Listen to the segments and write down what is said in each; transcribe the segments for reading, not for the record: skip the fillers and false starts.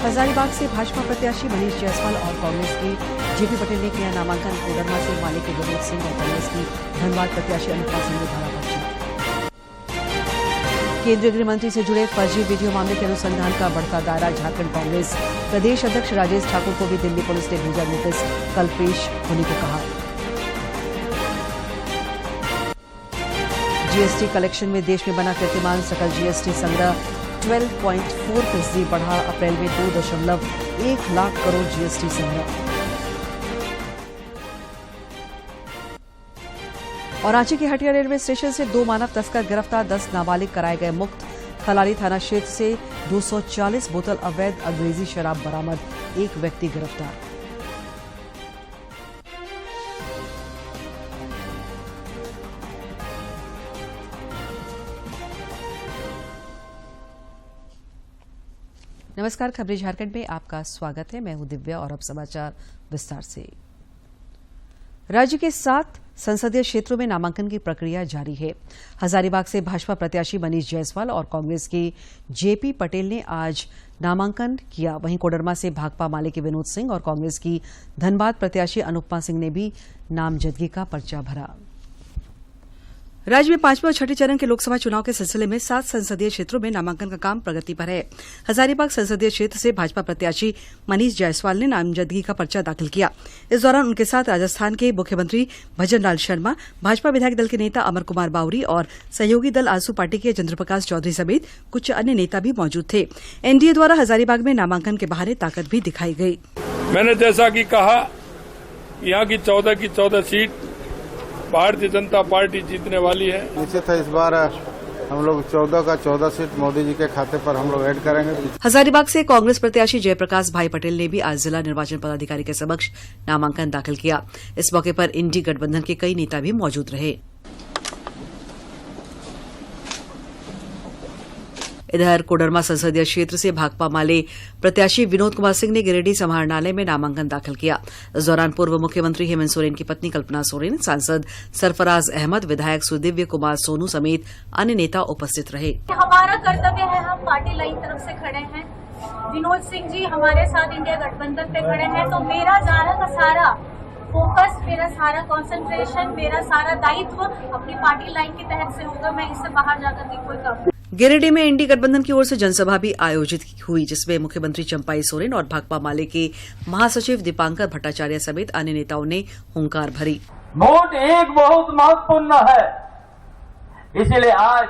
हजारीबाग से भाजपा प्रत्याशी मनीष जायसवाल और कांग्रेस की जेपी पटेल ने किया नामांकन। कोडरमा से माले के विनोद सिंह और कांग्रेस की धनबाद प्रत्याशी अनुपमा सिंह ने भरा पर्चा। केंद्रीय गृह मंत्री से जुड़े फर्जी वीडियो मामले के अनुसंधान का बढ़ता दायरा। झारखंड कांग्रेस प्रदेश अध्यक्ष राजेश ठाकुर को भी दिल्ली पुलिस ने भेजा नोटिस, कल पेश होने को कहा। जीएसटी कलेक्शन में देश में बना कीर्तिमान। सकल जीएसटी संग्रह 12.4% बढ़ा। अप्रैल में 2.1 लाख करोड़ जीएसटी संग्रह। और रांची के हटिया रेलवे स्टेशन से 2 मानव तस्कर गिरफ्तार, 10 नाबालिग कराए गए मुक्त। खलारी थाना क्षेत्र से 240 बोतल अवैध अंग्रेजी शराब बरामद, 1 व्यक्ति गिरफ्तार। नमस्कार, खबरें झारखंड में आपका स्वागत है। मैं हूं दिव्या और अब समाचार विस्तार से। राज्य के 7 संसदीय क्षेत्रों में नामांकन की प्रक्रिया जारी है। हजारीबाग से भाजपा प्रत्याशी मनीष जायसवाल और कांग्रेस की जेपी पटेल ने आज नामांकन किया। वहीं कोडरमा से भाकपा माले के विनोद सिंह और कांग्रेस की धनबाद प्रत्याशी अनुपमा सिंह ने भी नामजदगी का पर्चा भरा। राज्य में 5वें और छठे चरण के लोकसभा चुनाव के सिलसिले में 7 संसदीय क्षेत्रों में नामांकन का काम प्रगति पर है। हजारीबाग संसदीय क्षेत्र से भाजपा प्रत्याशी मनीष जायसवाल ने नामजदगी का पर्चा दाखिल किया। इस दौरान उनके साथ राजस्थान के मुख्यमंत्री भजनलाल शर्मा, भाजपा विधायक दल के नेता अमर कुमार बावरी और सहयोगी दल आजसू पार्टी के चंद्रप्रकाश चौधरी समेत कुछ अन्य नेता भी मौजूद थे। एनडीए द्वारा हजारीबाग में नामांकन के बहाने ताकत भी दिखाई गई। मैंने जैसा कि कहा, यहाँ की 14 सीट भारतीय जनता पार्टी जीतने वाली है। निश्चित है, इस बार हम लोग 14 का 14 सीट मोदी जी के खाते पर हम लोग ऐड करेंगे। हजारीबाग से कांग्रेस प्रत्याशी जयप्रकाश भाई पटेल ने भी आज जिला निर्वाचन पदाधिकारी के समक्ष नामांकन दाखिल किया। इस मौके पर इंडी गठबंधन के कई नेता भी मौजूद रहे। इधर कोडरमा संसदीय क्षेत्र से भाकपा माले प्रत्याशी विनोद कुमार सिंह ने गिरिडीह समाहरणालय में नामांकन दाखिल किया। इस दौरान पूर्व मुख्यमंत्री हेमंत सोरेन की पत्नी कल्पना सोरेन, सांसद सरफराज अहमद, विधायक सुदिव्य कुमार सोनू समेत अन्य नेता उपस्थित रहे। हमारा कर्तव्य है, हम पार्टी लाइन तरफ से खड़े हैं। विनोद सिंह जी हमारे साथ इंडिया गठबंधन पे खड़े हैं, तो मेरा सारा फोकस, मेरा सारा कंसंट्रेशन, मेरा सारा दायित्व अपनी पार्टी लाइन के तहत से होगा। मैं इससे बाहर जाकर के कोई काम। गिरिडीह में इंडी गठबंधन की ओर से जनसभा भी आयोजित हुई, जिसमें मुख्यमंत्री चंपाई सोरेन और भाकपा माले के महासचिव दीपांकर भट्टाचार्य समेत अन्य नेताओं ने हुंकार भरी। वोट एक बहुत महत्वपूर्ण है, इसीलिए आज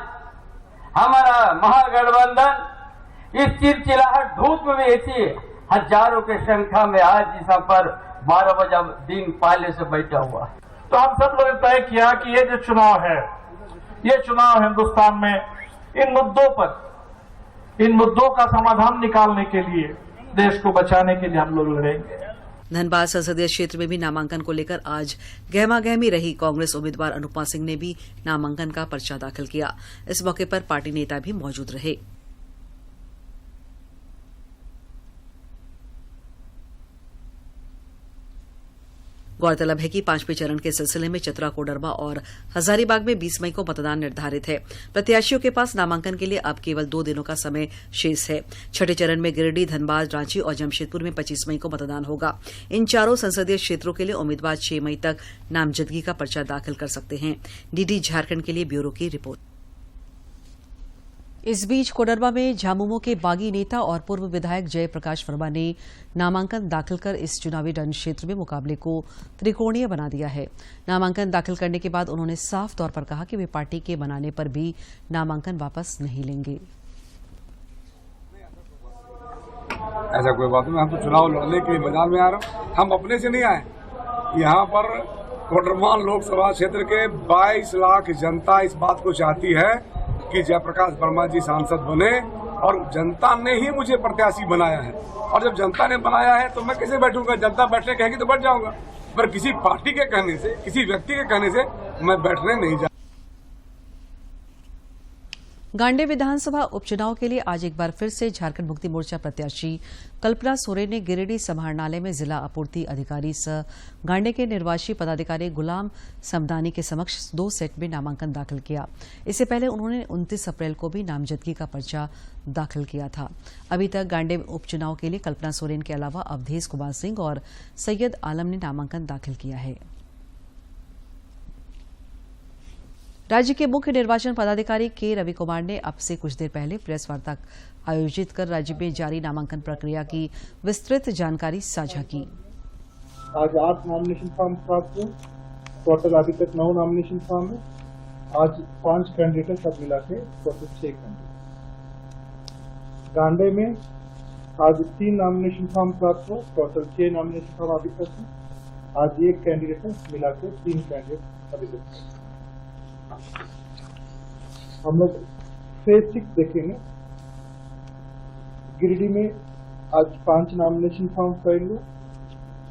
हमारा महागठबंधन इस चिलचिलाहट धूप में भी ऐसी हजारों की संख्या में आज यहाँ पर 12 बजे दिन पहले से बैठा हुआ। तो हम सब लोगों ने तय किया कि ये जो चुनाव है, ये चुनाव हिंदुस्तान में इन मुद्दों का समाधान निकालने के लिए, देश को बचाने के लिए हम लोग लड़ेंगे। धनबाद संसदीय क्षेत्र में भी नामांकन को लेकर आज गहमागहमी रही। कांग्रेस उम्मीदवार अनुपमा सिंह ने भी नामांकन का पर्चा दाखिल किया। इस मौके पर पार्टी नेता भी मौजूद रहे। गौरतलब है कि 5वें चरण के सिलसिले में चतरा, कोडरमा और हजारीबाग में 20 मई को मतदान निर्धारित है। प्रत्याशियों के पास नामांकन के लिए अब केवल 2 दिनों का समय शेष है। छठे चरण में गिरिडीह, धनबाद, रांची और जमशेदपुर में 25 मई को मतदान होगा। इन चारों संसदीय क्षेत्रों के लिए उम्मीदवार 6 मई तक नामजदगी का पर्चा दाखिल कर सकते हैं। डीडी झारखंड के लिए ब्यूरो की रिपोर्ट। इस बीच कोडरमा में झामुमो के बागी नेता और पूर्व विधायक जयप्रकाश वर्मा ने नामांकन दाखिल कर इस चुनावी रण क्षेत्र में मुकाबले को त्रिकोणीय बना दिया है। नामांकन दाखिल करने के बाद उन्होंने साफ तौर पर कहा कि वे पार्टी के बनाने पर भी नामांकन वापस नहीं लेंगे। ऐसा कोई बात नहीं, हम तो चुनाव लड़ने के लिए मैदान में आ रहे हैं। हम अपने से नहीं आए। यहाँ पर कोडरमा लोकसभा क्षेत्र के 22 लाख जनता इस बात को चाहती है कि जयप्रकाश वर्मा जी सांसद बने, और जनता ने ही मुझे प्रत्याशी बनाया है। और जब जनता ने बनाया है तो मैं कैसे बैठूंगा? जनता बैठने कहेगी तो बैठ जाऊंगा, पर किसी पार्टी के कहने से, किसी व्यक्ति के कहने से मैं बैठने नहीं जा। गांडे विधानसभा उपचुनाव के लिए आज एक बार फिर से झारखंड मुक्ति मोर्चा प्रत्याशी कल्पना सोरेन ने गिरिडीह समाहरणालय में जिला आपूर्ति अधिकारी सह गांडे के निर्वाची पदाधिकारी गुलाम समदानी के समक्ष 2 सेट में नामांकन दाखिल किया। इससे पहले उन्होंने 29 अप्रैल को भी नामजदगी का पर्चा दाखिल किया था। अभी तक गांडे उपचुनाव के लिए कल्पना सोरेन के अलावा अवधेश कुमार सिंह और सैयद आलम ने नामांकन दाखिल किया है। राज्य के मुख्य निर्वाचन पदाधिकारी के रवि कुमार ने अब से कुछ देर पहले प्रेस वार्ता आयोजित कर राज्य में जारी नामांकन प्रक्रिया की विस्तृत जानकारी साझा की। आज 8 नॉमिनेशन फॉर्म प्राप्त हुए। टोटल अभी तक 9 नॉमिनेशन फॉर्म है। आज 5 कैंडिडेट सब मिला के टोटल 6 कैंडिडेट। गांडे में आज 3 नॉमिनेशन फॉर्म प्राप्त हुए। टोटल 6 नॉमिनेशन फॉर्म अभी तक है। आज 1 कैंडिडेट मिला के 3 कैंडिडेट अभी तक। हम लोग फेज 6 देखेंगे। गिरिडीह में आज 5 नॉमिनेशन फॉर्म फाइल हुए,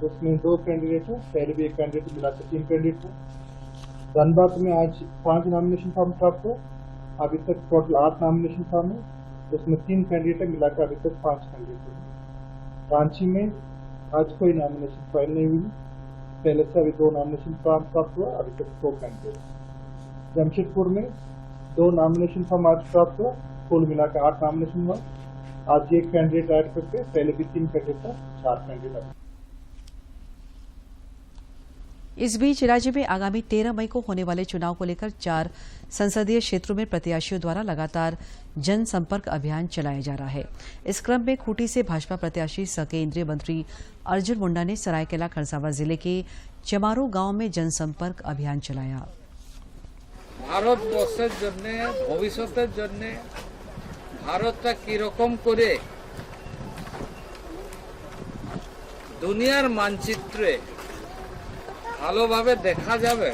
उसमें 2 कैंडिडेट है। पहले भी 1 कैंडिडेट मिलाकर 3 कैंडिडेट है। धनबाद में आज 5 नॉमिनेशन फॉर्म प्राप्त हुए। अभी तक टोटल 8 नॉमिनेशन फॉर्म है, उसमें 3 कैंडिडेट है, मिलाकर अभी तक 5 कैंडिडेट है। रांची में आज कोई नॉमिनेशन फाइल नहीं हुई। पहले से अभी 2 नॉमिनेशन फॉर्म प्राप्त हुआ, अभी तक 2 कैंडिडेट। जमशेदपुर में 2 नॉमिनेशन फॉर्म आज प्राप्त हुआ, कुल मिलाकर 8 नॉमिनेशन हुआ। आज 1 कैंडिडेट ऐड करके पहले भी 3 कैंडिडेट था, 4 कैंडिडेट। इस बीच राज्य में आगामी 13 मई को होने वाले चुनाव को लेकर 4 संसदीय क्षेत्रों में प्रत्याशियों द्वारा लगातार जनसंपर्क अभियान चलाया जा रहा है। इस क्रम में खूंटी से भाजपा प्रत्याशी सह केंद्रीय मंत्री अर्जुन मुंडा ने सरायकेला खरसावां जिले के चमारो गांव में जनसंपर्क अभियान चलाया। ভারতবর্ষের জন্য ভবিষ্যতের জন্য ভারতটা কিরকম করে দুনিয়ার মানচিত্রে ভালোভাবে দেখা যাবে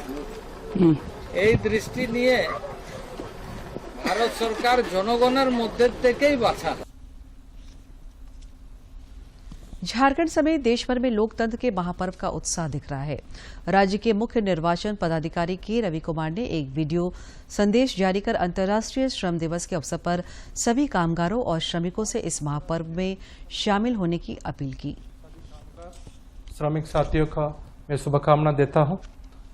এই দৃষ্টি নিয়ে ভারত সরকার জনগণের মধ্যে থেকেই বাছা। झारखंड समेत देश भर में लोकतंत्र के महापर्व का उत्साह दिख रहा है। राज्य के मुख्य निर्वाचन पदाधिकारी के रवि कुमार ने एक वीडियो संदेश जारी कर अंतर्राष्ट्रीय श्रम दिवस के अवसर पर सभी कामगारों और श्रमिकों से इस महापर्व में शामिल होने की अपील की। श्रमिक साथियों का मैं शुभकामना देता हूं।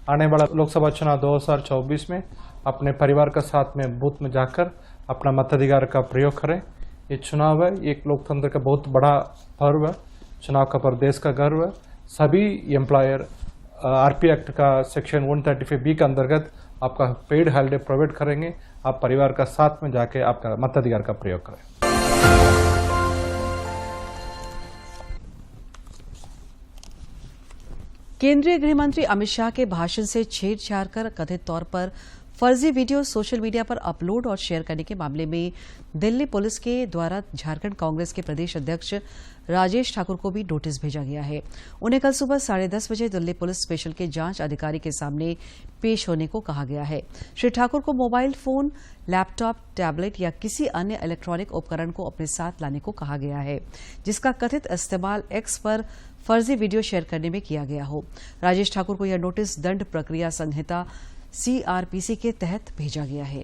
आने वाला लोकसभा चुनाव 2024 में अपने परिवार के साथ में बूथ में जाकर अपना मताधिकार का प्रयोग करें। ये चुनाव है, एक लोकतंत्र का बहुत बड़ा पर्व है। चुनाव का पर्व देश का गर्व है। सभी एम्प्लॉयर आरपी एक्ट का सेक्शन 135B के अंतर्गत आपका पेड हॉलिडे प्रोवाइड करेंगे। आप परिवार का साथ में जाके आपका मताधिकार का प्रयोग करें। केंद्रीय गृह मंत्री अमित शाह के भाषण से छेड़छाड़ कर कथित तौर पर फर्जी वीडियो सोशल मीडिया पर अपलोड और शेयर करने के मामले में दिल्ली पुलिस के द्वारा झारखंड कांग्रेस के प्रदेश अध्यक्ष राजेश ठाकुर को भी नोटिस भेजा गया है। उन्हें कल सुबह 10:30 बजे दिल्ली पुलिस स्पेशल के जांच अधिकारी के सामने पेश होने को कहा गया है। श्री ठाकुर को मोबाइल फोन, लैपटॉप, टैबलेट या किसी अन्य इलेक्ट्रॉनिक उपकरण को अपने साथ लाने को कहा गया है, जिसका कथित इस्तेमाल एक्स पर फर्जी वीडियो शेयर करने में किया गया हो। राजेश ठाकुर को यह नोटिस दंड प्रक्रिया संहिता CRPC के तहत भेजा गया है।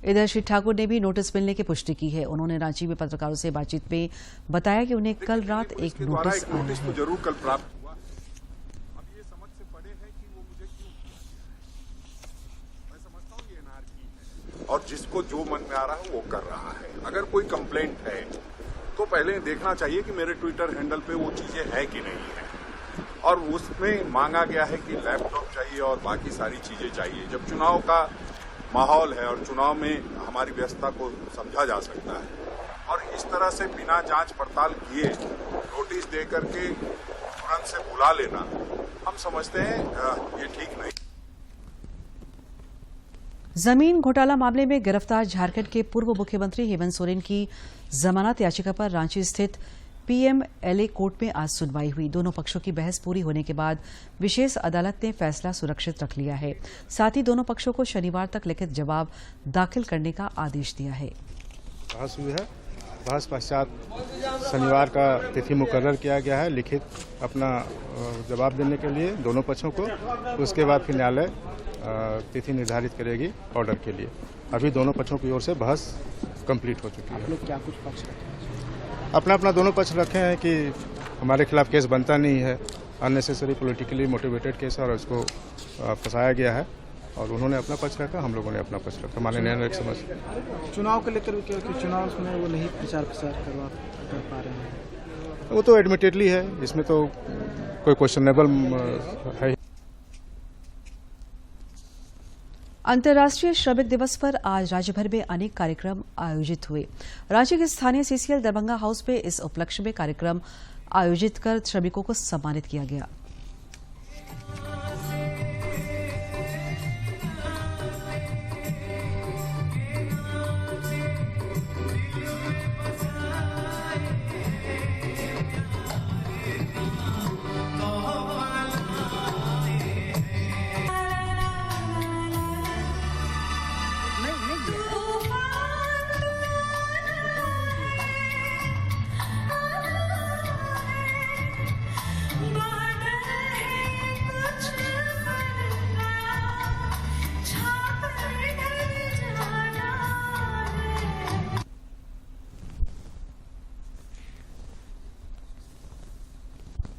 इधर श्री ठाकुर ने भी नोटिस मिलने की पुष्टि की है। उन्होंने रांची में पत्रकारों से बातचीत में बताया कि उन्हें कल रात एक नोटिस आया है। जरूर कल प्राप्त हुआ। अब ये समझ से पड़े है कि वो मुझे क्यों, मैं समझता हूँ ये एनआरकी है और जिसको जो मन में आ रहा है वो कर रहा है। अगर कोई कंप्लेंट है तो पहले देखना चाहिए कि मेरे ट्विटर हैंडल पे वो चीजें है कि नहीं है, और उसमें मांगा गया है कि लैपटॉप चाहिए और बाकी सारी चीजें चाहिए। जब चुनाव का माहौल है और चुनाव में हमारी व्यवस्था को समझा जा सकता है, और इस तरह से बिना जांच पड़ताल किए नोटिस दे करके तुरंत से बुला लेना, हम समझते हैं ये ठीक नहीं। जमीन घोटाला मामले में गिरफ्तार झारखंड के पूर्व मुख्यमंत्री हेमंत सोरेन की जमानत याचिका पर रांची स्थित PMLA कोर्ट में आज सुनवाई हुई। दोनों पक्षों की बहस पूरी होने के बाद विशेष अदालत ने फैसला सुरक्षित रख लिया है। साथ ही दोनों पक्षों को शनिवार तक लिखित जवाब दाखिल करने का आदेश दिया है। बहस हुई है, बहस पश्चात शनिवार का तिथि मुकर्रर किया गया है लिखित अपना जवाब देने के लिए दोनों पक्षों को। उसके बाद फिर न्यायालय तिथि निर्धारित करेगी ऑर्डर के लिए। अभी दोनों पक्षों की ओर से बहस कंप्लीट हो चुकी है। आप लोग क्या कुछ पक्ष रखे? अपना अपना दोनों पक्ष रखे हैं कि हमारे खिलाफ केस बनता नहीं है, अननेसेसरी पॉलिटिकली मोटिवेटेड केस है और उसको फंसाया गया है, और उन्होंने अपना पक्ष रखा, हम लोगों ने अपना पक्ष रखा। माननीय न्यायालय समझ चुनाव को लेकर क्या कि चुनाव में वो नहीं प्रचार प्रसार कर पा रहे हैं, वो तो एडमिटेडली है, इसमें तो कोई क्वेश्चनेबल है। अंतर्राष्ट्रीय श्रमिक दिवस पर आज राज्य भर में अनेक कार्यक्रम आयोजित हुए। राज्य के स्थानीय सीसीएल दरभंगा हाउस में इस उपलक्ष्य में कार्यक्रम आयोजित कर श्रमिकों को सम्मानित किया गया।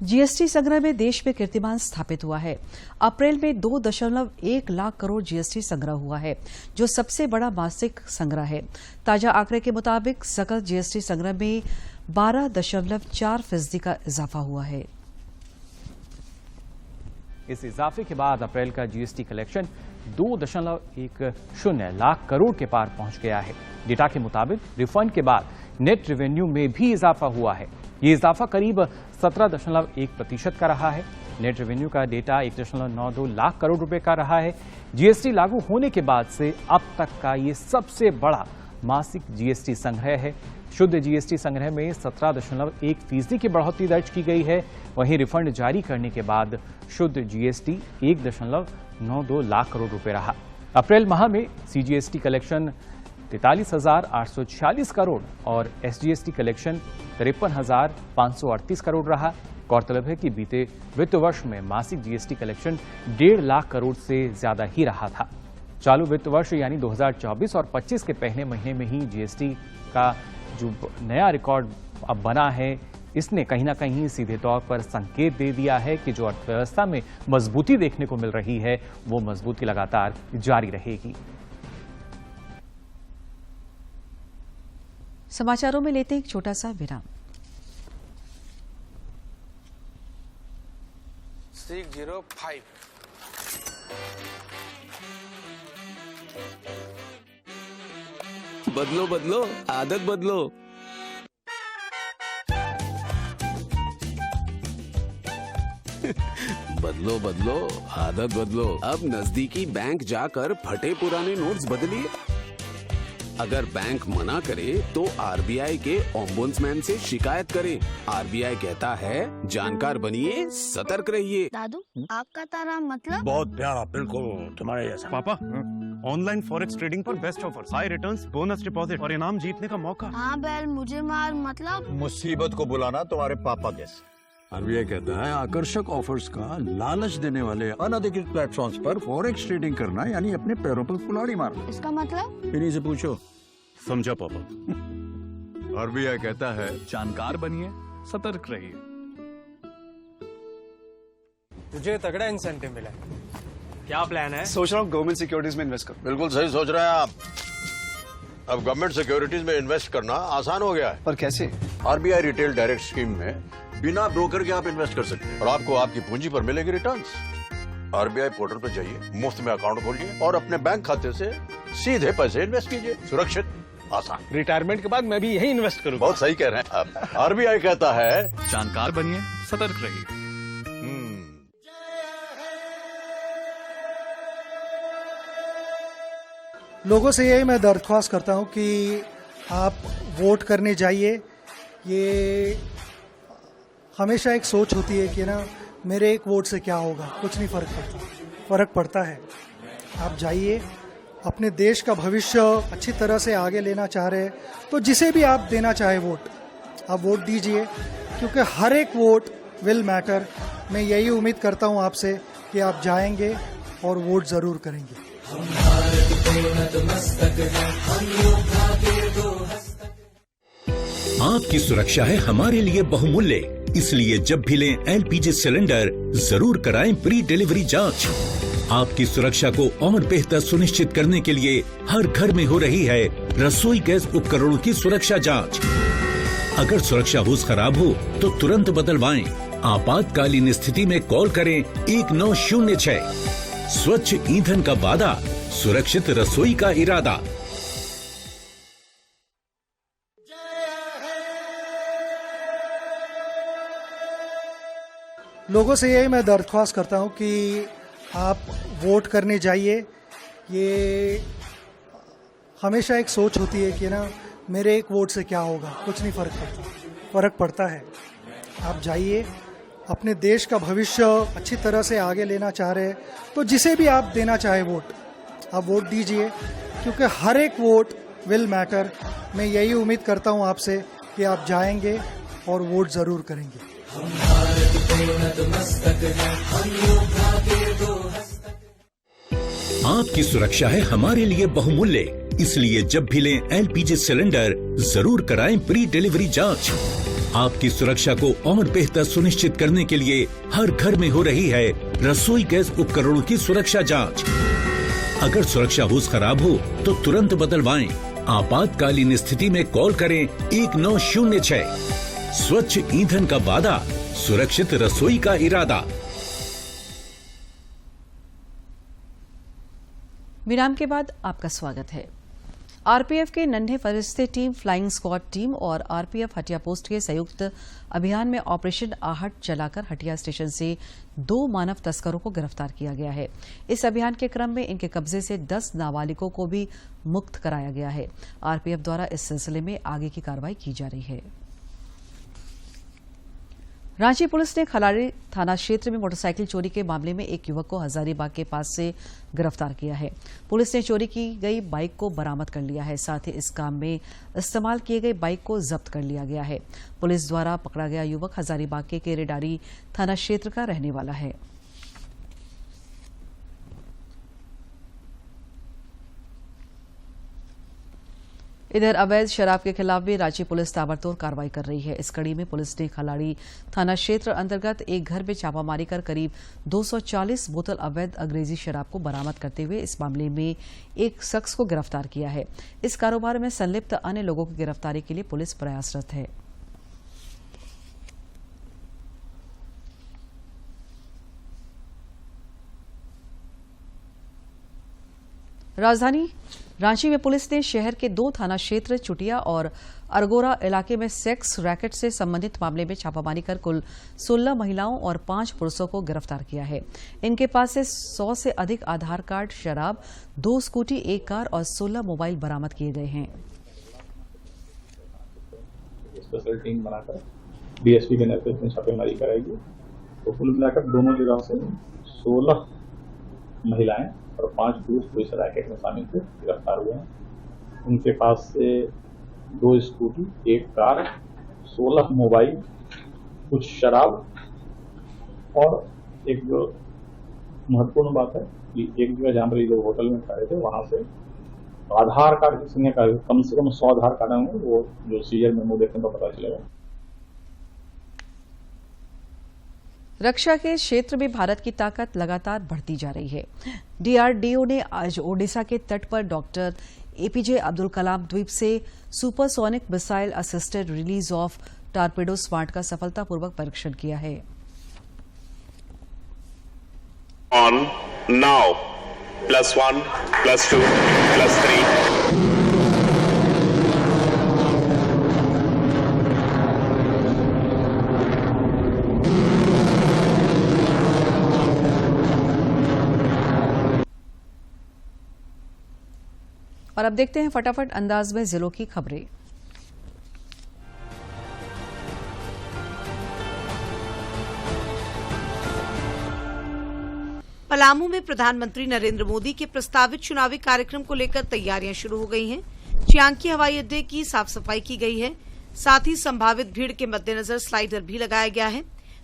जीएसटी संग्रह में देश में कीर्तिमान स्थापित हुआ है। अप्रैल में 2.1 लाख करोड़ जीएसटी संग्रह हुआ है, जो सबसे बड़ा मासिक संग्रह है। ताजा आंकड़े के मुताबिक सकल जीएसटी संग्रह में 12.4% का इजाफा हुआ है। इस इजाफे के बाद अप्रैल का जीएसटी कलेक्शन 2.10 लाख करोड़ के पार पहुंच गया है। डेटा के मुताबिक रिफंड के बाद नेट रेवेन्यू में भी इजाफा हुआ है। ये इजाफा करीब 17.1% का रहा है। नेट रेवेन्यू का डेटा 1.92 लाख करोड़ रुपए का रहा है। जीएसटी लागू होने के बाद से अब तक का ये सबसे बड़ा मासिक जीएसटी संग्रह है। शुद्ध जीएसटी संग्रह में 17.1% की बढ़ोतरी दर्ज की गई है। वहीं रिफंड जारी करने के बाद शुद्ध जीएसटी 1.92 लाख करोड़ रुपए रहा। अप्रैल माह में सीजीएसटी कलेक्शन 43,846 करोड़ और एसजीएसटी कलेक्शन 53,538 करोड़ रहा। गौरतलब है कि बीते वित्त वर्ष में मासिक जीएसटी कलेक्शन 1.5 लाख करोड़ से ज्यादा ही रहा था। चालू वित्त वर्ष यानी 2024 और 25 के पहले महीने में ही जीएसटी का जो नया रिकॉर्ड अब बना है, इसने कहीं ना कहीं सीधे तौर पर संकेत दे दिया है कि जो अर्थव्यवस्था में मजबूती देखने को मिल रही है, वो मजबूती लगातार जारी रहेगी। समाचारों में लेते एक छोटा सा विराम। 605 बदलो बदलो आदत बदलो। बदलो बदलो आदत बदलो। अब नजदीकी बैंक जाकर फटे पुराने नोट्स बदलिए। अगर बैंक मना करे तो आरबीआई के ओम्बुड्समैन से शिकायत करें। आरबीआई कहता है जानकार बनिए, सतर्क रहिए। दादू, आपका तारा मतलब? बहुत प्यारा, बिल्कुल तुम्हारे जैसा। पापा, ऑनलाइन फॉरेक्स ट्रेडिंग पर best offers, high returns, bonus deposit और इनाम जीतने का मौका। हाँ बैल, मुझे मार मतलब? मुसीबत को बुलाना तुम्हारे पापा जैसे। आरबीआई कहता है आकर्षक ऑफर्स का लालच देने वाले अनधिकृत प्लेटफॉर्म्स पर फॉरेक्स ट्रेडिंग करना यानी अपने पैरों पर कुल्हाड़ी मारना। इसका मतलब? इन्हीं से पूछो। समझा पापा। आरबीआई कहता है जानकार बनिए, सतर्क रहिए। तुझे तगड़ा इंसेंटिव मिला है, क्या प्लान है? सोच रहा हूँ गवर्नमेंट सिक्योरिटीज में इन्वेस्ट करूं। बिल्कुल सही सोच रहे हैं आप। अब गवर्नमेंट सिक्योरिटीज में इन्वेस्ट करना आसान हो गया है। पर कैसे? आरबीआई रिटेल डायरेक्ट स्कीम में बिना ब्रोकर के आप इन्वेस्ट कर सकते हैं और आपको आपकी पूंजी पर मिलेगी रिटर्न्स। आरबीआई पोर्टल पर जाइए, मुफ्त में अकाउंट खोलिए और अपने बैंक खाते से सीधे पैसे इन्वेस्ट कीजिए। सुरक्षित, आसान। रिटायरमेंट के बाद मैं भी यही इन्वेस्ट करूंगा। बहुत सही कह रहे हैं आप। आरबीआई कहता है जानकार बनिए, सतर्क रहिए। लोगों से यही मैं दरख्वास्त करता हूं कि आप वोट करने जाइए। ये हमेशा एक सोच होती है कि ना मेरे एक वोट से क्या होगा, कुछ नहीं फर्क पड़ता है। आप जाइए, अपने देश का भविष्य अच्छी तरह से आगे लेना चाह रहे हैं तो जिसे भी आप देना चाहे वोट, आप वोट दीजिए, क्योंकि हर एक वोट विल मैटर। मैं यही उम्मीद करता हूं आपसे कि आप जाएंगे, और वोट जरूर करेंगे। आपकी सुरक्षा है हमारे लिए बहुमूल्य, इसलिए जब भी लें एलपीजी सिलेंडर जरूर कराएं प्री डिलीवरी जांच। आपकी सुरक्षा को और बेहतर सुनिश्चित करने के लिए हर घर में हो रही है रसोई गैस उपकरणों की सुरक्षा जांच। अगर सुरक्षा होज खराब हो तो तुरंत बदलवाएं। आपातकालीन स्थिति में कॉल करें 1906। स्वच्छ ईंधन का वादा, सुरक्षित रसोई का इरादा। लोगों से यही मैं दरख्वास्त करता हूं कि आप वोट करने जाइए। ये हमेशा एक सोच होती है कि ना मेरे एक वोट से क्या होगा, कुछ नहीं फर्क पड़ता है। आप जाइए, अपने देश का भविष्य अच्छी तरह से आगे लेना चाह रहे हैं तो जिसे भी आप देना चाहे वोट, आप वोट दीजिए, क्योंकि हर एक वोट विल मैटर। मैं यही उम्मीद करता हूं आपसे कि आप जाएंगे और वोट जरूर करेंगे। आपकी सुरक्षा है हमारे लिए बहुमूल्य, इसलिए जब भी लें एलपीजी सिलेंडर जरूर कराएं प्री डिलीवरी जांच। आपकी सुरक्षा को और बेहतर सुनिश्चित करने के लिए हर घर में हो रही है रसोई गैस उपकरणों की सुरक्षा जांच। अगर सुरक्षा होज खराब हो तो तुरंत बदलवाएं। आपातकालीन स्थिति में कॉल करें 1906। स्वच्छ ईंधन का वादा, सुरक्षित रसोई का इरादा। विराम के बाद आपका स्वागत है। आरपीएफ के नन्हे फरिश्ते टीम, फ्लाइंग स्क्वाड टीम और आरपीएफ हटिया पोस्ट के संयुक्त अभियान में ऑपरेशन आहट चलाकर हटिया स्टेशन से 2 मानव तस्करों को गिरफ्तार किया गया है। इस अभियान के क्रम में इनके कब्जे से 10 नाबालिगों को भी मुक्त कराया गया है। आरपीएफ द्वारा इस सिलसिले में आगे की कार्रवाई की जा रही है। रांची पुलिस ने खलाड़ी थाना क्षेत्र में मोटरसाइकिल चोरी के मामले में एक युवक को हजारीबाग के पास से गिरफ्तार किया है। पुलिस ने चोरी की गई बाइक को बरामद कर लिया है, साथ ही इस काम में इस्तेमाल किए गए बाइक को जब्त कर लिया गया है। पुलिस द्वारा पकड़ा गया युवक हजारीबाग के केरेडारी थाना क्षेत्र का रहने वाला है। इधर अवैध शराब के खिलाफ भी रांची पुलिस ताबड़तोड़ कार्रवाई कर रही है। इस कड़ी में पुलिस ने खलाड़ी थाना क्षेत्र अंतर्गत एक घर में छापामारी कर करीब 240 बोतल अवैध अंग्रेजी शराब को बरामद करते हुए इस मामले में एक शख्स को गिरफ्तार किया है। इस कारोबार में संलिप्त अन्य लोगों की गिरफ्तारी के लिए पुलिस प्रयासरत है। राजधानी रांची में पुलिस ने शहर के 2 थाना क्षेत्र चुटिया और अरगोरा इलाके में सेक्स रैकेट से संबंधित मामले में छापामारी कर कुल 16 महिलाओं और 5 पुरुषों को गिरफ्तार किया है। इनके पास से 100 से अधिक आधार कार्ड, शराब, 2 स्कूटी, 1 कार और 16 मोबाइल बरामद किए गए हैं। स्पेशल टीम बनाकर डीएसपी के नेतृत्व में छापेमारी कराएगी। तो कुल मिलाकर दोनों जगह से 16 महिलाएं और 5 पुरुष पुलिस रैकेट में शामिल थे, गिरफ्तार हुए हैं। उनके पास से 2 स्कूटी, 1 कार, 16 मोबाइल, कुछ शराब और एक जो महत्वपूर्ण बात है कि एक जगह जहाँ पर ये लोग होटल में खड़े थे वहां से आधार कार्ड किसी का कम से कम 100 आधार कार्ड होंगे, वो जो सीरियल मेमो देखने का पता चलेगा। रक्षा के क्षेत्र में भारत की ताकत लगातार बढ़ती जा रही है। डीआरडीओ ने आज ओडिशा के तट पर डॉक्टर एपीजे अब्दुल कलाम द्वीप से supersonic missile assisted release of torpedo smart का सफलतापूर्वक परीक्षण किया है। On now +1 +2 +3 और अब देखते हैं फटाफट अंदाज में जिलों की खबरें। पलामू में प्रधानमंत्री नरेंद्र मोदी के प्रस्तावित चुनावी कार्यक्रम को लेकर तैयारियां शुरू हो गई हैं। चियांकी हवाई अड्डे की साफ सफाई की गई है। साथ ही संभावित भीड़ के मद्देनजर स्लाइडर भी लगाया गया है।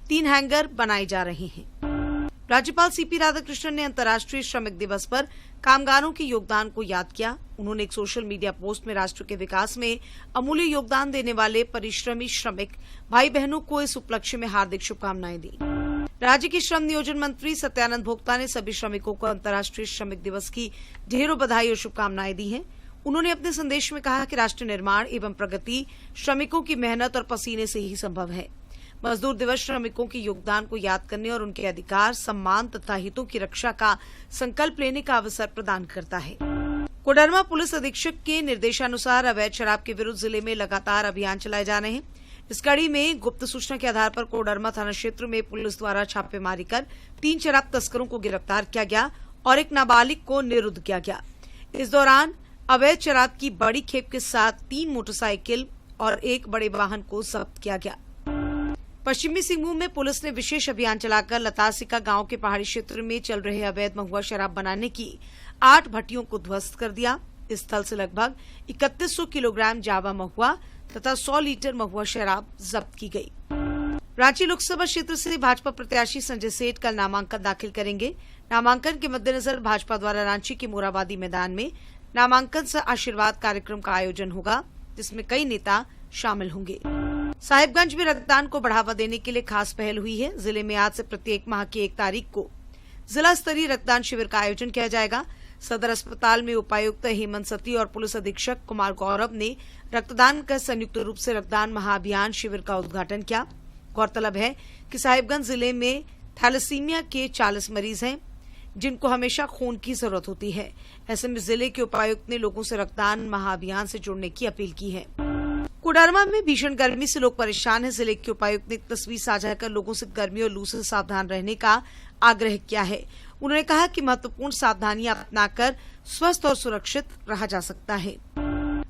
3 हैंगर बनाए जा रहे हैं। राज्यपाल सीपी राधाकृष्णन ने अंतर्राष्ट्रीय श्रमिक दिवस पर कामगारों के योगदान को याद किया। उन्होंने एक सोशल मीडिया पोस्ट में राष्ट्र के विकास में अमूल्य योगदान देने वाले परिश्रमी श्रमिक भाई बहनों को इस उपलक्ष्य में हार्दिक शुभकामनाएं दी। राज्य के श्रम नियोजन मंत्री सत्यानंद भोक्ता ने सभी श्रमिकों को अंतर्राष्ट्रीय श्रमिक दिवस की ढेरों बधाई और शुभकामनाएं दी हैं। उन्होंने अपने संदेश में कहा कि राष्ट्र निर्माण एवं प्रगति श्रमिकों की मेहनत और पसीने से ही संभव है। मजदूर दिवस श्रमिकों के योगदान को याद करने और उनके अधिकार, सम्मान तथा हितों की रक्षा का संकल्प लेने का अवसर प्रदान करता है। कोडरमा पुलिस अधीक्षक के निर्देशानुसार अवैध शराब के विरुद्ध जिले में लगातार अभियान चलाए जा रहे हैं। इस कड़ी में गुप्त सूचना के आधार पर कोडरमा थाना क्षेत्र में पुलिस द्वारा छापेमारी कर 3 शराब तस्करों को गिरफ्तार किया गया और एक नाबालिग को निरुद्ध किया गया। इस दौरान अवैध शराब की बड़ी खेप के साथ 3 मोटरसाइकिल और एक बड़े वाहन को जब्त किया गया। पश्चिमी सिंहभूम में पुलिस ने विशेष अभियान चलाकर लतासिका गांव के पहाड़ी क्षेत्र में चल रहे अवैध महुआ शराब बनाने की 8 भट्टियों को ध्वस्त कर दिया। इस स्थल से लगभग 3100 किलोग्राम जावा महुआ तथा 100 लीटर महुआ शराब जब्त की गई। रांची लोकसभा क्षेत्र से भाजपा प्रत्याशी संजय सेठ कल नामांकन दाखिल करेंगे। नामांकन के मद्देनजर भाजपा द्वारा रांची के मोराबादी मैदान में नामांकन से आशीर्वाद कार्यक्रम का आयोजन होगा, जिसमें कई नेता शामिल होंगे। साहिबगंज में रक्तदान को बढ़ावा देने के लिए खास पहल हुई है। जिले में आज से प्रत्येक माह की 1 तारीख को जिला स्तरीय रक्तदान शिविर का आयोजन किया जाएगा। सदर अस्पताल में उपायुक्त हेमंत सती और पुलिस अधीक्षक कुमार गौरव ने रक्तदान का संयुक्त रूप से रक्तदान महाअभियान शिविर का उद्घाटन किया। गौरतलब है कि साहिबगंज जिले में थैलेसीमिया के 40 मरीज हैं, जिनको हमेशा खून की जरूरत होती है। ऐसे में जिले के उपायुक्त ने लोगों से रक्तदान महाअभियान से जुड़ने की अपील की है। कोडरमा में भीषण गर्मी से लोग परेशान हैं। जिले के उपायुक्त ने एक तस्वीर साझा कर लोगों से गर्मी और लू से सावधान रहने का आग्रह किया है। उन्होंने कहा कि महत्वपूर्ण सावधानियां अपनाकर स्वस्थ और सुरक्षित रहा जा सकता है।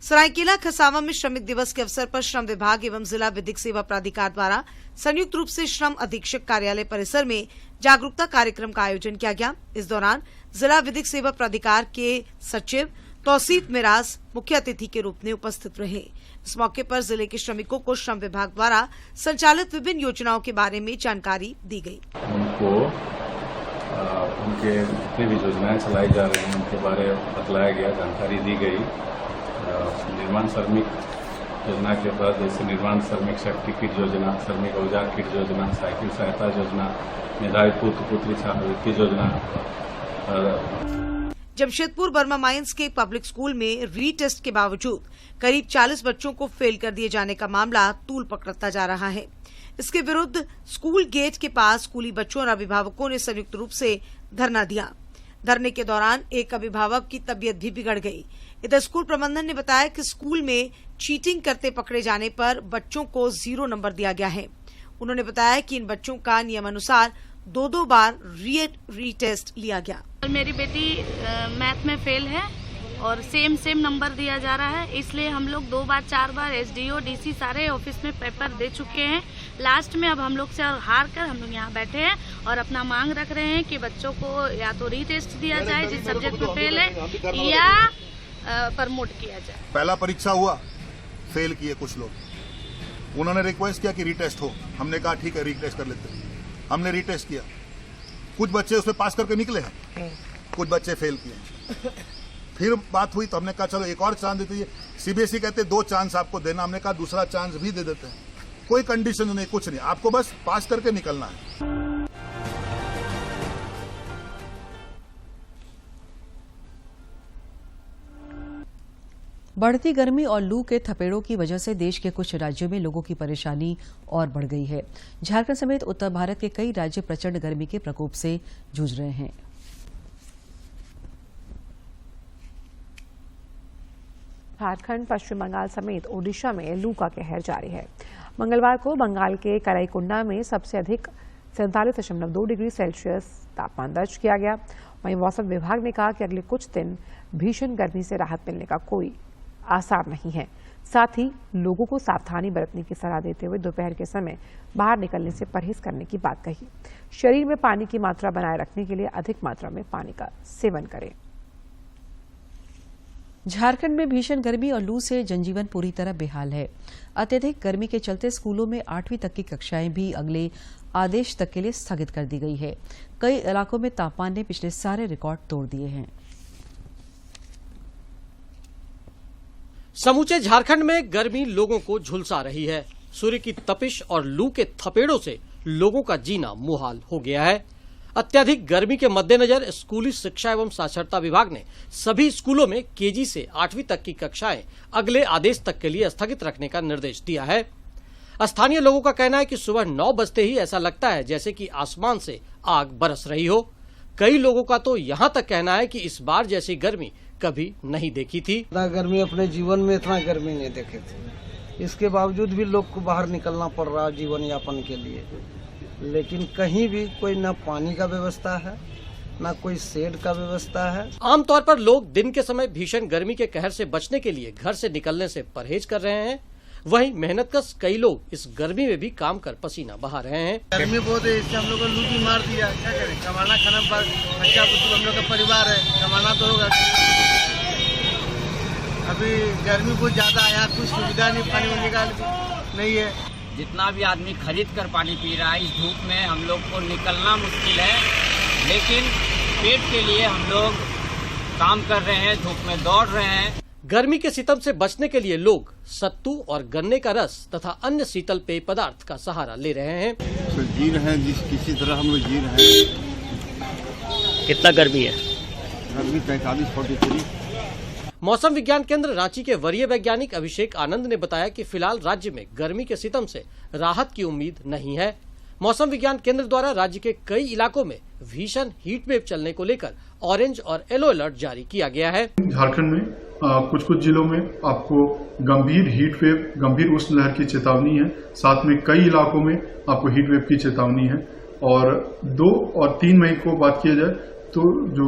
सरायकेला खरसावां में श्रमिक दिवस के अवसर पर श्रम विभाग एवं जिला विधिक सेवा प्राधिकार द्वारा संयुक्त रूप से श्रम अधीक्षक कार्यालय परिसर में जागरूकता कार्यक्रम का आयोजन किया गया। इस दौरान जिला विधिक सेवा प्राधिकार के सचिव तौसीफ मिराज मुख्य अतिथि के रूप में उपस्थित रहे। इस मौके पर जिले के श्रमिकों को श्रम विभाग द्वारा संचालित विभिन्न योजनाओं के बारे में जानकारी दी गई। उनको उनके जितनी भी योजनाएं चलाई जा रही हैं उनके बारे में बतलाया गया, जानकारी दी गई। निर्माण श्रमिक योजना के बाद जैसे निर्माण श्रमिक शक्ति किट योजना, श्रमिक औजार किट योजना, साइकिल सहायता योजना, मेधावी पुत्र पुत्री छात्रवृत्ति योजना। जमशेदपुर बर्मा माइंस के पब्लिक स्कूल में रीटेस्ट के बावजूद करीब 40 बच्चों को फेल कर दिए जाने का मामला तूल पकड़ता जा रहा है। इसके विरुद्ध स्कूल गेट के पास स्कूली बच्चों और अभिभावकों ने संयुक्त रूप से धरना दिया। धरने के दौरान एक अभिभावक की तबीयत भी बिगड़ गई। इधर स्कूल प्रबंधन ने बताया कि स्कूल में चीटिंग करते पकड़े जाने पर बच्चों को 0 नंबर दिया गया है। उन्होंने बताया कि इन बच्चों का नियमानुसार 2 बार रीटेस्ट लिया गया। मेरी बेटी मैथ में फेल है और सेम नंबर दिया जा रहा है, इसलिए हम लोग 2 बार 4 बार एसडीओ डीसी सारे ऑफिस में पेपर दे चुके हैं। लास्ट में अब हम लोग से हार कर हम लोग यहाँ बैठे हैं और अपना मांग रख रहे हैं कि बच्चों को या तो रीटेस्ट दिया जाए जिस सब्जेक्ट में फेल है या प्रमोट किया जाए। पहला परीक्षा हुआ, फेल किए कुछ लोग, उन्होंने रिक्वेस्ट किया कि रीटेस्ट हो। हमने कहा ठीक है रीटेस्ट कर लेते हैं। हमने रीटेस्ट किया, कुछ बच्चे उसमें पास करके निकले हैं, कुछ बच्चे फेल किए। फिर बात हुई तो हमने कहा चलो एक और चांस देते हैं। सीबीएसई कहते 2 चांस आपको देना, हमने कहा दूसरा चांस भी दे देते हैं। कोई कंडीशन नहीं, कुछ नहीं, आपको बस पास करके निकलना है। बढ़ती गर्मी और लू के थपेड़ों की वजह से देश के कुछ राज्यों में लोगों की परेशानी और बढ़ गई है। झारखंड समेत उत्तर भारत के कई राज्य प्रचंड गर्मी के प्रकोप से जूझ रहे हैं। झारखंड, पश्चिम बंगाल समेत ओडिशा में लू का कहर जारी है। मंगलवार को बंगाल के कराईकुंडा में सबसे अधिक 47.2 डिग्री सेल्सियस तापमान दर्ज किया गया। वहीं मौसम विभाग ने कहा कि अगले कुछ दिन भीषण गर्मी से राहत मिलने का कोई आसार नहीं है। साथ ही लोगों को सावधानी बरतने की सलाह देते हुए दोपहर के समय बाहर निकलने से परहेज करने की बात कही। शरीर में पानी की मात्रा बनाए रखने के लिए अधिक मात्रा में पानी का सेवन करें। झारखंड में भीषण गर्मी और लू से जनजीवन पूरी तरह बेहाल है। अत्यधिक गर्मी के चलते स्कूलों में 8वीं तक की कक्षाएं भी अगले आदेश तक के लिए स्थगित कर दी गई है। कई इलाकों में तापमान ने पिछले सारे रिकॉर्ड तोड़ दिए हैं। समूचे झारखंड में गर्मी लोगों को झुलसा रही है। सूर्य की तपिश और लू के थपेड़ों से लोगों का जीना मुहाल हो गया है। अत्यधिक गर्मी के मद्देनजर स्कूली शिक्षा एवं साक्षरता विभाग ने सभी स्कूलों में केजी से 8वीं तक की कक्षाएं अगले आदेश तक के लिए स्थगित रखने का निर्देश दिया है। स्थानीय लोगों का कहना है कि सुबह 9 बजते ही ऐसा लगता है जैसे कि आसमान से आग बरस रही हो। कई लोगों का तो यहाँ तक कहना है कि इस बार जैसी गर्मी कभी नहीं देखी थी। इतना गर्मी अपने जीवन में इतना गर्मी नहीं देखे थे। इसके बावजूद भी लोग को बाहर निकलना पड़ रहा है जीवन यापन के लिए, लेकिन कहीं भी कोई न पानी का व्यवस्था है न कोई शेड का व्यवस्था है। आमतौर पर लोग दिन के समय भीषण गर्मी के कहर से बचने के लिए घर से निकलने से परहेज कर रहे हैं। वहीं मेहनतकश कई लोग इस गर्मी में भी काम कर पसीना बहा रहे हैं। गर्मी बहुत है, इससे हम लोग को लू भी मार दिया। क्या करें, कमाना खाना बच्चा हम लोग का परिवार है, कमाना तो होगा। अभी गर्मी बहुत ज्यादा है, कुछ सुविधा नहीं, पानी वानी का नहीं है। जितना भी आदमी खरीद कर पानी पी रहा है, इस धूप में हम लोग को निकलना मुश्किल है, लेकिन पेट के लिए हम लोग काम कर रहे हैं, धूप में दौड़ रहे हैं। गर्मी के सितम से बचने के लिए लोग सत्तू और गन्ने का रस तथा अन्य शीतल पेय पदार्थ का सहारा ले रहे हैं। तो जी रहे हैं, किसी तरह हम लोग जी रहे हैं। कितना गर्मी है? गर्मी 45-43। मौसम विज्ञान केंद्र रांची के वरीय वैज्ञानिक अभिषेक आनंद ने बताया कि फिलहाल राज्य में गर्मी के सितम से राहत की उम्मीद नहीं है। मौसम विज्ञान केंद्र द्वारा राज्य के कई इलाकों में भीषण हीट वेव चलने को लेकर ऑरेंज और येलो अलर्ट जारी किया गया है। झारखंड में कुछ जिलों में आपको गंभीर हीट वेव, गंभीर उष्ण लहर की चेतावनी है। साथ में कई इलाकों में आपको हीट वेव की चेतावनी है। और 2 और 3 मई को बात किया जाए तो जो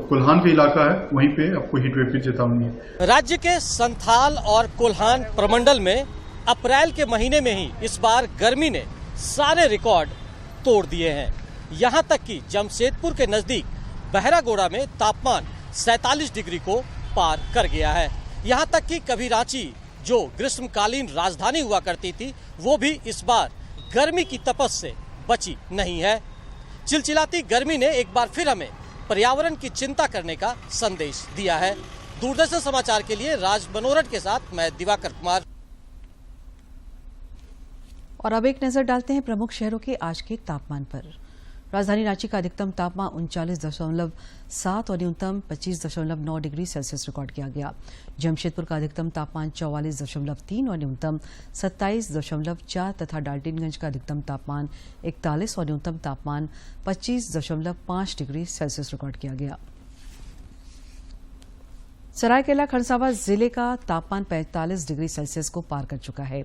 कोल्हान का इलाका है वहीं पे आपको हीट वेव की चेतावनी है। राज्य के संथाल और कोल्हान प्रमंडल में अप्रैल के महीने में ही इस बार गर्मी ने सारे रिकॉर्ड तोड़ दिए हैं। यहाँ तक कि जमशेदपुर के नजदीक बहरागोड़ा में तापमान 47 डिग्री को पार कर गया है। यहाँ तक कि कभी रांची जो ग्रीष्मकालीन राजधानी हुआ करती थी, वो भी इस बार गर्मी की तपश से बची नहीं है। चिलचिलाती गर्मी ने एक बार फिर हमें पर्यावरण की चिंता करने का संदेश दिया है। दूरदर्शन समाचार के लिए राज बनोरट के साथ मैं दिवाकर कुमार। और अब एक नजर डालते हैं प्रमुख शहरों के आज के तापमान पर। राजधानी रांची का अधिकतम तापमान 39.7 और न्यूनतम 25.9 डिग्री सेल्सियस रिकॉर्ड किया गया। जमशेदपुर का अधिकतम तापमान 44.3 और न्यूनतम 27.4 तथा डाल्टनगंज का अधिकतम तापमान 41 और न्यूनतम तापमान 25.5 डिग्री सेल्सियस रिकॉर्ड किया गया। सरायकेला खरसावां जिले का तापमान 45 डिग्री सेल्सियस को पार कर चुका है।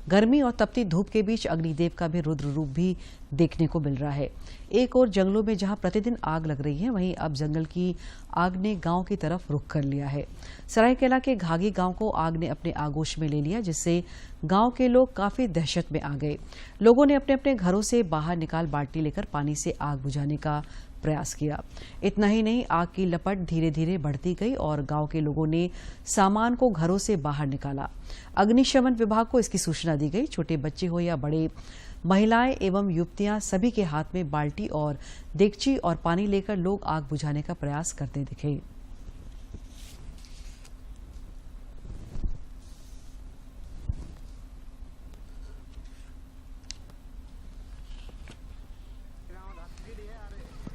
गर्मी और तपती धूप के बीच अग्निदेव का भी रुद्र रूप भी देखने को मिल रहा है। एक और जंगलों में जहां प्रतिदिन आग लग रही है, वहीं अब जंगल की आग ने गांव की तरफ रुख कर लिया है। सरायकेला के घागी गांव को आग ने अपने आगोश में ले लिया, जिससे गांव के लोग काफी दहशत में आ गए। लोगों ने अपने अपने घरों से बाहर निकाल बाल्टी लेकर पानी से आग बुझाने का प्रयास किया। इतना ही नहीं, आग की लपट धीरे धीरे बढ़ती गई और गांव के लोगों ने सामान को घरों से बाहर निकाला। अग्निशमन विभाग को इसकी सूचना दी गई। छोटे बच्चे हो या बड़े, महिलाएं एवं युवतियां सभी के हाथ में बाल्टी और देगची और पानी लेकर लोग आग बुझाने का प्रयास करते दिखे।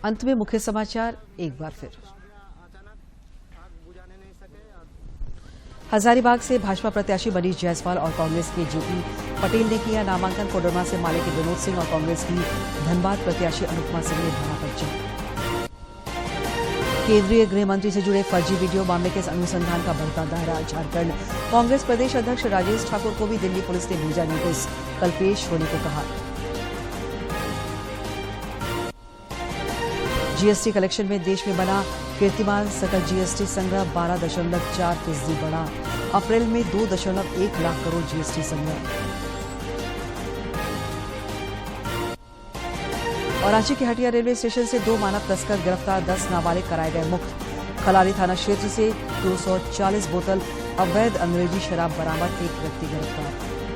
अंत में मुख्य समाचार एक बार फिर। हजारीबाग से भाजपा प्रत्याशी मनीष जायसवाल और कांग्रेस के जेपी पटेल ने किया नामांकन। कोडरमा से माले के विनोद सिंह और कांग्रेस की धनबाद प्रत्याशी अनुपमा सिंह ने भरा पर्चा। केंद्रीय गृह मंत्री से जुड़े फर्जी वीडियो मामले के अनुसंधान का बढ़ता दायरा। झारखंड कांग्रेस प्रदेश अध्यक्ष राजेश ठाकुर को भी दिल्ली पुलिस ने भेजा नोटिस, कल पेश होने को कहा। जीएसटी कलेक्शन में देश में बना कीर्तिमान। सकल जीएसटी संग्रह 12.4% बढ़ा। अप्रैल में 2.1 लाख करोड़ जीएसटी संग्रह। और रांची के हटिया रेलवे स्टेशन से 2 मानव तस्कर गिरफ्तार, 10 नाबालिग कराए गए मुक्त। खलारी थाना क्षेत्र से 240 बोतल अवैध अंग्रेजी शराब बरामद, एक व्यक्ति गिरफ्तार।